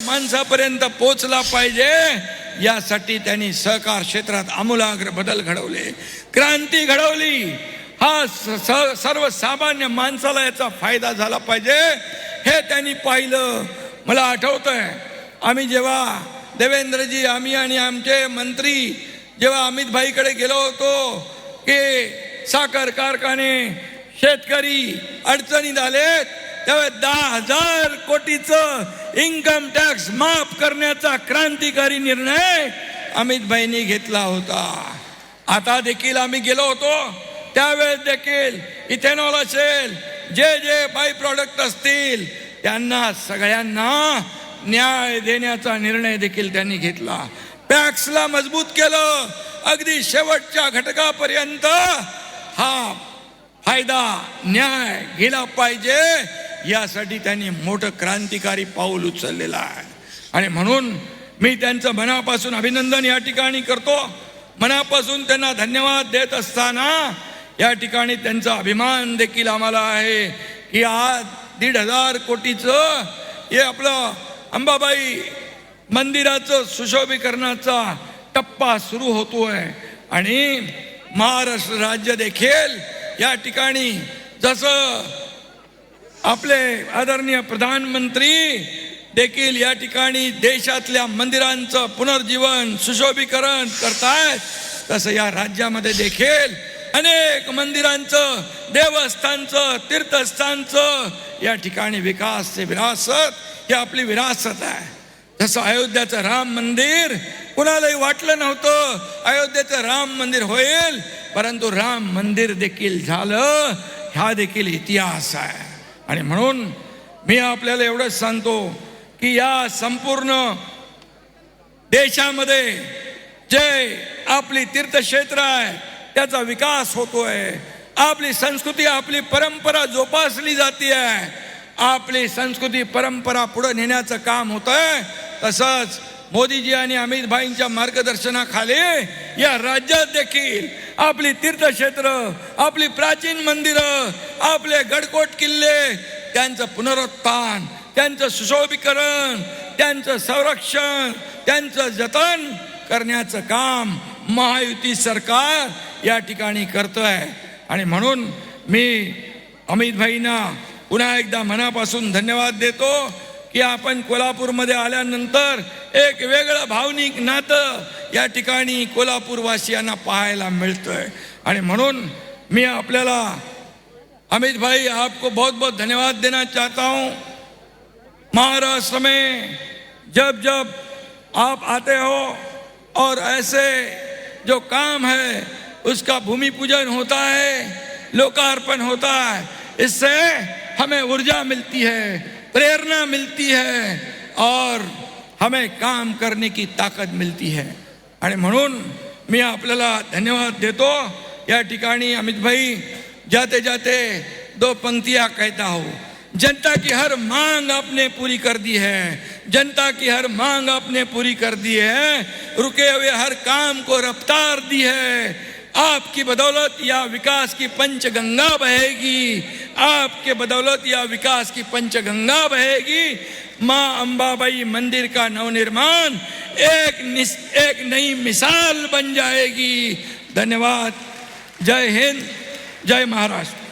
माणसापर्यंत पोहोचला पाहिजे, यासाठी त्यांनी सहकार क्षेत्रात आमूलाग्र बदल घडवले, क्रांती घडवली. हा सर्वसामान्य माणसाला याचा फायदा झाला पाहिजे हे त्यांनी पाहिलं. मला आठवतंय, आम्ही जेव्हा देवेंद्रजी, आम्ही आणि आमचे मंत्री जेव्हा अमित भाईकडे गेलो होतो की साखर कारखाने, शेतकरी अडचणीत आलेत, तेव्हा 10,000 कोटीचं इन्कम टॅक्स माफ करण्याचा क्रांतिकारी निर्णय अमित भाईंनी घेतला होता. आता देखील आम्ही गेलो होतो, त्यावेळेस देखील इथेनॉल असेल, जे जे बाय प्रॉडक्ट असतील, त्यांना सगळ्यांना न्याय देण्याचा निर्णय देखील त्यांनी घेतला. टॅक्सला मजबूत केलं, अगदी शेवटच्या घटकापर्यंत हा फायदा, न्याय गेला पाहिजे, यासाठी त्यांनी मोठं क्रांतिकारी पाऊल उचललेलं आहे. आणि म्हणून मी त्यांचं मनापासून अभिनंदन या ठिकाणी करतो. मनापासून त्यांना धन्यवाद देत असताना या ठिकाणी त्यांचा अभिमान देखील आम्हाला आहे की आज 1,500 कोटीचं हे आपलं अंबाबाई मंदिराचं सुशोभीकरणाचा टप्पा सुरू होतोय. आणि महाराष्ट्र राज्य देखील या ठिकाणी, जसं आपले आदरणीय प्रधानमंत्री देखील या ठिकाणी देशातल्या मंदिरांचं पुनर्जीवन, सुशोभीकरण करतायत, तसं या राज्यामध्ये देखील अनेक मंदिरांचं, देवस्थानचं, तीर्थस्थानचं या ठिकाणी विकास, विरासत, ही आपली विरासत आहे. जसं अयोध्याचं राम मंदिर कुणालाही वाटलं नव्हतं अयोध्येचं राम मंदिर होईल, परंतु राम मंदिर देखील झालं, हा देखील इतिहास आहे. आणि म्हणून मी आपल्याला एवढंच सांगतो की या संपूर्ण देशामध्ये जे आपली तीर्थक्षेत्र आहे त्याचा विकास होतोय, आपली संस्कृती, आपली परंपरा जोपासली जाते आहे, आपली संस्कृती परंपरा पुढे नेण्याचं काम होतंय. तसंच मोदीजी आणि अमित भाईंच्या मार्गदर्शनाखाली या राज्यात देखील आपली तीर्थक्षेत्र, आपली प्राचीन मंदिरं, आपले गडकोट किल्ले, त्यांचं पुनरुत्थान, त्यांचं सुशोभीकरण, त्यांचं संरक्षण, त्यांचं जतन करण्याचं काम महायुती सरकार या ठिकाणी करतोय. आणि म्हणून मी अमित भाईंना पुन्हा एकदा मनापासून धन्यवाद देतो की आपण कोल्हापूरमध्ये आल्यानंतर एक वेगळं भावनिक नातं या ठिकाणी कोल्हापूरवासियांना पाहायला मिळतंय. आणि म्हणून मी आपल्याला अमित भाई, आपको बहुत बहुत धन्यवाद देना चाहता हूँ. महाराष्ट्र में जब जब आप आते हो और ऐसे जो काम है उसका भूमि पूजन होता है, लोकार्पण होता है, इससे हमें ऊर्जा मिलती है, प्रेरणा मिलती है और हमें काम करने की ताकद मिलती है. आणि म्हणून मी आपल्याला धन्यवाद देतो. या ठिकाणी अमित भाई, जाते जाते 2 पंक्तियां कहता हूँ. जनता की हर मांग आपने पूरी कर दी है, जनता की हर मांग आपने पूरी कर दी है, रुके हुए हर काम को रफ्तार दी है. आपकी बदौलत या विकास की पंचगंगा बहेगी, आपके बदौलत या विकास की पंचगंगा बहेगी. माँ अंबाबाई मंदिर का नवनिर्माण एक नई मिसाल बन जाएगी. धन्यवाद. जय हिंद, जय महाराष्ट्र.